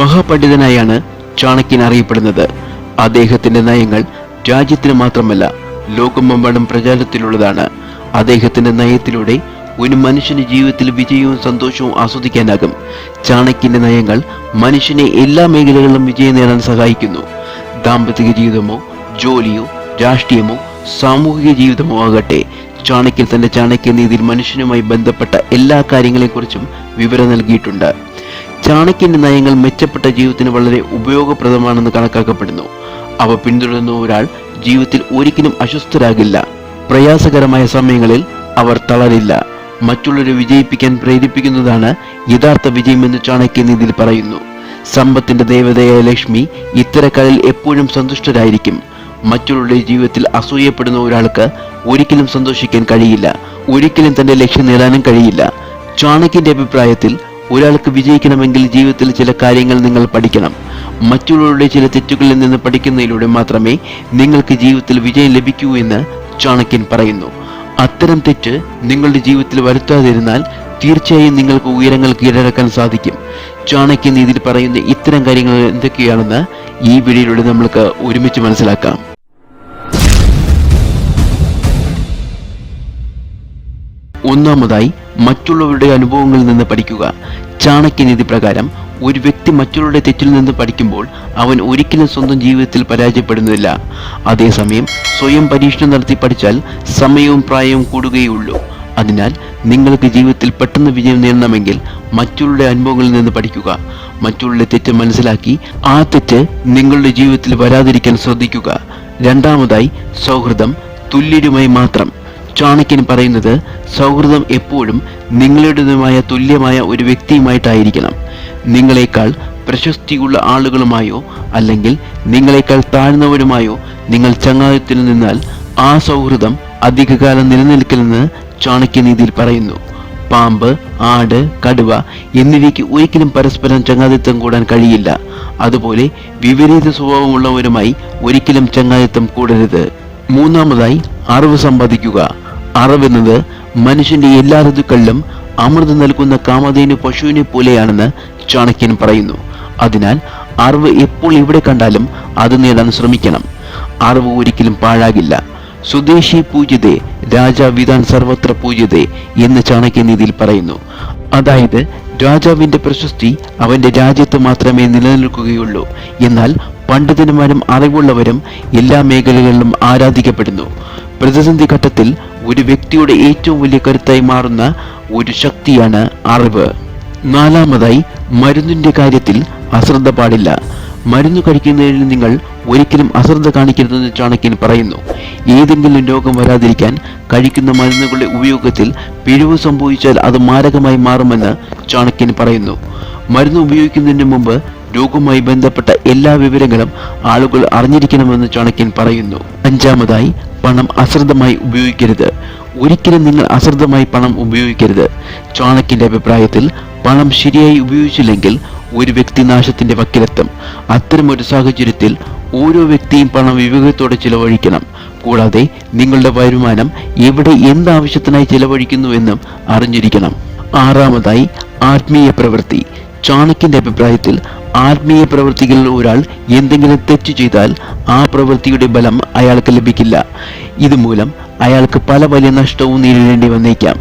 മഹാപണ്ഡിതനായാണ് ചാണക്യൻ അറിയപ്പെടുന്നത്. അദ്ദേഹത്തിന്റെ നയങ്ങൾ രാജ്യത്തിന് മാത്രമല്ല ലോകമെമ്പാടും പ്രചാരത്തിലുള്ളതാണ്. അദ്ദേഹത്തിന്റെ നയത്തിലൂടെ ഒരു മനുഷ്യന് ജീവിതത്തിൽ വിജയവും സന്തോഷവും ആസ്വദിക്കാനാകും. ചാണക്യന്റെ നയങ്ങൾ മനുഷ്യനെ എല്ലാ മേഖലകളിലും വിജയം നേടാൻ സഹായിക്കുന്നു. ദാമ്പത്തിക ജീവിതമോ ജോലിയോ രാഷ്ട്രീയമോ സാമൂഹിക ജീവിതമോ ആകട്ടെ, ചാണക്യൻ തന്റെ ചാണക്യനീതിയിൽ മനുഷ്യനുമായി ബന്ധപ്പെട്ട എല്ലാ കാര്യങ്ങളെക്കുറിച്ചും വിവരം നൽകിയിട്ടുണ്ട്. ചാണക്യന്റെ നയങ്ങൾ മെച്ചപ്പെട്ട ജീവിതത്തിന് വളരെ ഉപയോഗപ്രദമാണെന്ന് കണക്കാക്കപ്പെടുന്നു. അവ പിന്തുടരുന്ന ഒരാൾ ജീവിതത്തിൽ ഒരിക്കലും അസ്വസ്ഥരാകില്ല. പ്രയാസകരമായ സമയങ്ങളിൽ അവർ തളരില്ല. മറ്റുള്ളവരെ വിജയിപ്പിക്കാൻ പ്രേരിപ്പിക്കുന്നതാണ് യഥാർത്ഥ വിജയമെന്ന് ചാണക്യനീതിയിൽ പറയുന്നു. സമ്പത്തിന്റെ ദേവതയായ ലക്ഷ്മി ഇത്തരക്കാരിൽ എപ്പോഴും സന്തുഷ്ടരായിരിക്കും. മറ്റുള്ളവരുടെ ജീവിതത്തിൽ അസൂയപ്പെടുന്ന ഒരാൾക്ക് ഒരിക്കലും സന്തോഷിക്കാൻ കഴിയില്ല. ഒരിക്കലും തന്റെ ലക്ഷ്യം നേടാനും കഴിയില്ല. ചാണക്യന്റെ അഭിപ്രായത്തിൽ ഒരാൾക്ക് വിജയിക്കണമെങ്കിൽ ജീവിതത്തിൽ ചില കാര്യങ്ങൾ നിങ്ങൾ പഠിക്കണം. മറ്റുള്ളവരുടെ ചില തെറ്റുകളിൽ നിന്ന് പഠിക്കുന്നതിലൂടെ മാത്രമേ നിങ്ങൾക്ക് ജീവിതത്തിൽ വിജയം ലഭിക്കൂ എന്ന് ചാണക്യൻ പറയുന്നു. അത്തരം തെറ്റ് നിങ്ങളുടെ ജീവിതത്തിൽ വരുത്താതിരുന്നാൽ തീർച്ചയായും നിങ്ങൾക്ക് ഉയരങ്ങൾ കീഴടക്കാൻ സാധിക്കും. ചാണക്യനീതിയിൽ പറയുന്ന ഇത്തരം കാര്യങ്ങൾ എന്തൊക്കെയാണെന്ന് ഈ വീഡിയോയിലൂടെ നമ്മൾക്ക് ഒരുമിച്ച് മനസ്സിലാക്കാം. ഒന്നാമതായി, മറ്റുള്ളവരുടെ അനുഭവങ്ങളിൽ നിന്ന് പഠിക്കുക. ചാണക്യനീതി പ്രകാരം ഒരു വ്യക്തി മറ്റുള്ളവരുടെ തെറ്റിൽ നിന്ന് പഠിക്കുമ്പോൾ അവൻ ഒരിക്കലും സ്വന്തം ജീവിതത്തിൽ പരാജയപ്പെടുന്നില്ല. അതേസമയം സ്വയം പരീക്ഷണം നടത്തി പഠിച്ചാൽ സമയവും പ്രായവും കൂടുകയുള്ളൂ. അതിനാൽ നിങ്ങൾക്ക് ജീവിതത്തിൽ പെട്ടെന്ന് വിജയം നേടണമെങ്കിൽ മറ്റുള്ളവരുടെ അനുഭവങ്ങളിൽ നിന്ന് പഠിക്കുക. മറ്റുള്ളവരുടെ തെറ്റ് മനസ്സിലാക്കി ആ തെറ്റ് നിങ്ങളുടെ ജീവിതത്തിൽ വരാതിരിക്കാൻ ശ്രദ്ധിക്കുക. രണ്ടാമതായി, സൗഹൃദം തുല്യരുമായി മാത്രം. ചാണക്യൻ പറയുന്നത് സൗഹൃദം എപ്പോഴും നിങ്ങളുടേതുമായ തുല്യമായ ഒരു വ്യക്തിയുമായിട്ടായിരിക്കണം. നിങ്ങളെക്കാൾ പ്രശസ്തിയുള്ള ആളുകളുമായോ അല്ലെങ്കിൽ നിങ്ങളെക്കാൾ താഴ്ന്നവരുമായോ നിങ്ങൾ ചങ്ങാത്തത്തിൽ നിന്നാൽ ആ സൗഹൃദം അധികകാലം നിലനിൽക്കില്ലെന്ന് ചാണക്യനീതിയിൽ പറയുന്നു. പാമ്പ്, ആട്, കടുവ എന്നിവയ്ക്ക് ഒരിക്കലും പരസ്പരം ചങ്ങാതിത്വം കൂടാൻ കഴിയില്ല. അതുപോലെ വിപരീത സ്വഭാവമുള്ളവരുമായി ഒരിക്കലും ചങ്ങാതിത്വം കൂടരുത്. മൂന്നാമതായി, അറിവ് സമ്പാദിക്കുക. അറിവെന്നത് മനുഷ്യന്റെ എല്ലാ ഋതുക്കളിലും അമൃത് നൽകുന്ന കാമധേനു പശുവിനെ പോലെയാണെന്ന് ചാണക്യൻ പറയുന്നു. അതിനാൽ അറിവ് എപ്പോൾ എവിടെ കണ്ടാലും അത് നേടാൻ ശ്രമിക്കണം. അറിവ് ഒരിക്കലും പാഴാകില്ല. സ്വദേശി പൂജ്യതേ രാജാവിധാൻ സർവത്ര പൂജ്യതേ എന്ന് ചാണക്യനീതിയിൽ പറയുന്നു. അതായത് രാജാവിന്റെ പ്രശസ്തി അവന്റെ രാജ്യത്ത് മാത്രമേ നിലനിൽക്കുകയുള്ളൂ. എന്നാൽ പണ്ഡിതന്മാരും അറിവുള്ളവരും എല്ലാ മേഖലകളിലും ആരാധിക്കപ്പെടുന്നു. പ്രതിസന്ധി ഘട്ടത്തിൽ ഒരു വ്യക്തിയുടെ ഏറ്റവും വലിയ കരുത്തായി മാറുന്ന ഒരു ശക്തിയാണ് അറിവ്. നാലാമതായി, മരുന്നിന്റെ കാര്യത്തിൽ അശ്രദ്ധ പാടില്ല. മരുന്ന് കഴിക്കുന്നതിൽ നിങ്ങൾ ഒരിക്കലും അശ്രദ്ധ കാണിക്കരുതെന്ന് ചാണക്യൻ പറയുന്നു. ഏതെങ്കിലും രോഗം വരാതിരിക്കാൻ കഴിക്കുന്ന മരുന്നുകളുടെ ഉപയോഗത്തിൽ പിഴവ് സംഭവിച്ചാൽ അത് മാരകമായി മാറുമെന്ന് ചാണക്യൻ പറയുന്നു. മരുന്ന് ഉപയോഗിക്കുന്നതിന് മുമ്പ് രോഗവുമായി ബന്ധപ്പെട്ട എല്ലാ വിവരങ്ങളും ആളുകൾ അറിഞ്ഞിരിക്കണമെന്ന് ചാണക്യൻ പറയുന്നു. അഞ്ചാമതായി, പണം അശ്രദ്ധമായി ഉപയോഗിക്കരുത്. ഒരിക്കലും നിങ്ങൾ അശ്രദ്ധമായി പണം ഉപയോഗിക്കരുത്. ചാണക്യന്റെ അഭിപ്രായത്തിൽ പണം ശരിയായി ഉപയോഗിച്ചില്ലെങ്കിൽ ഒരു വ്യക്തി നാശത്തിന്റെ വക്കിലെത്തും. അത്തരമൊരു സാഹചര്യത്തിൽ ഓരോ വ്യക്തിയും പണം വിവേകത്തോടെ ചിലവഴിക്കണം. കൂടാതെ നിങ്ങളുടെ വരുമാനം എവിടെ എന്താവശ്യത്തിനായി ചിലവഴിക്കുന്നുവെന്നും അറിഞ്ഞിരിക്കണം. ആറാമതായി, ആത്മീയ പ്രവൃത്തി. ചാണക്യന്റെ അഭിപ്രായത്തിൽ ആത്മീയ പ്രവൃത്തികളിൽ ഒരാൾ എന്തെങ്കിലും തെറ്റ് ചെയ്താൽ ആ പ്രവൃത്തിയുടെ ബലം അയാൾക്ക് ലഭിക്കില്ല. ഇതുമൂലം അയാൾക്ക് പല വലിയ നഷ്ടവും നേരിടേണ്ടി വന്നേക്കാം.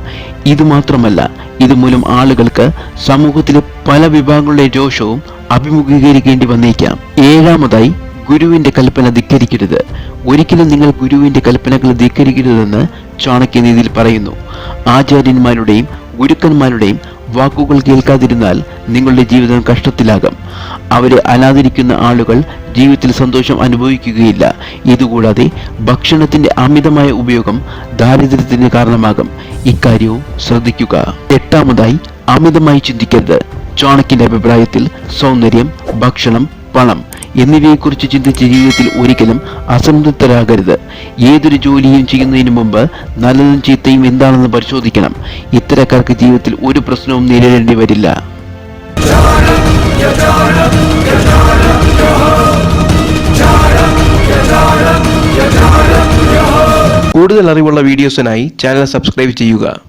ഇതുമാത്രമല്ല, ഇതുമൂലം ആളുകൾക്ക് സമൂഹത്തിലെ പല വിഭാഗങ്ങളുടെ രോഷവും അഭിമുഖീകരിക്കേണ്ടി വന്നേക്കാം. ഏഴാമതായി, ഗുരുവിന്റെ കൽപ്പന ധിക്കരിക്കരുത്. ഒരിക്കലും നിങ്ങൾ ഗുരുവിന്റെ കൽപ്പനകൾ ധിക്കരിക്കരുതെന്ന് ചാണക്യനീതിയിൽ പറയുന്നു. ആചാര്യന്മാരുടെയും ഗുരുക്കന്മാരുടെയും വാക്കുകൾ കേൾക്കാതിരുന്നാൽ നിങ്ങളുടെ ജീവിതം കഷ്ടത്തിലാകും. അവരെ അനാദരിക്കുന്ന ആളുകൾ ജീവിതത്തിൽ സന്തോഷം അനുഭവിക്കുകയില്ല. ഇതുകൂടാതെ ഭക്ഷണത്തിന്റെ അമിതമായ ഉപയോഗം ദാരിദ്ര്യത്തിന് കാരണമാകും. ഇക്കാര്യവും ശ്രദ്ധിക്കുക. എട്ടാമതായി, അമിതമായി ചിന്തിക്കരുത്. ചാണക്യന്റെ അഭിപ്രായത്തിൽ സൗന്ദര്യം, ഭക്ഷണം, പണം എന്നിവയെക്കുറിച്ച് ചിന്തിച്ച് ജീവിതത്തിൽ ഒരിക്കലും അസംതൃപ്തരാകരുത്. ഏതൊരു ജോലിയും ചെയ്യുന്നതിന് മുമ്പ് നല്ലതും ചീത്തയും എന്താണെന്ന് പരിശോധിക്കണം. ഇത്തരക്കാർക്ക് ജീവിതത്തിൽ ഒരു പ്രശ്നവും നേരിടേണ്ടി വരില്ല. കൂടുതൽ അറിവുള്ള വീഡിയോസിനായി ചാനൽ സബ്സ്ക്രൈബ് ചെയ്യുക.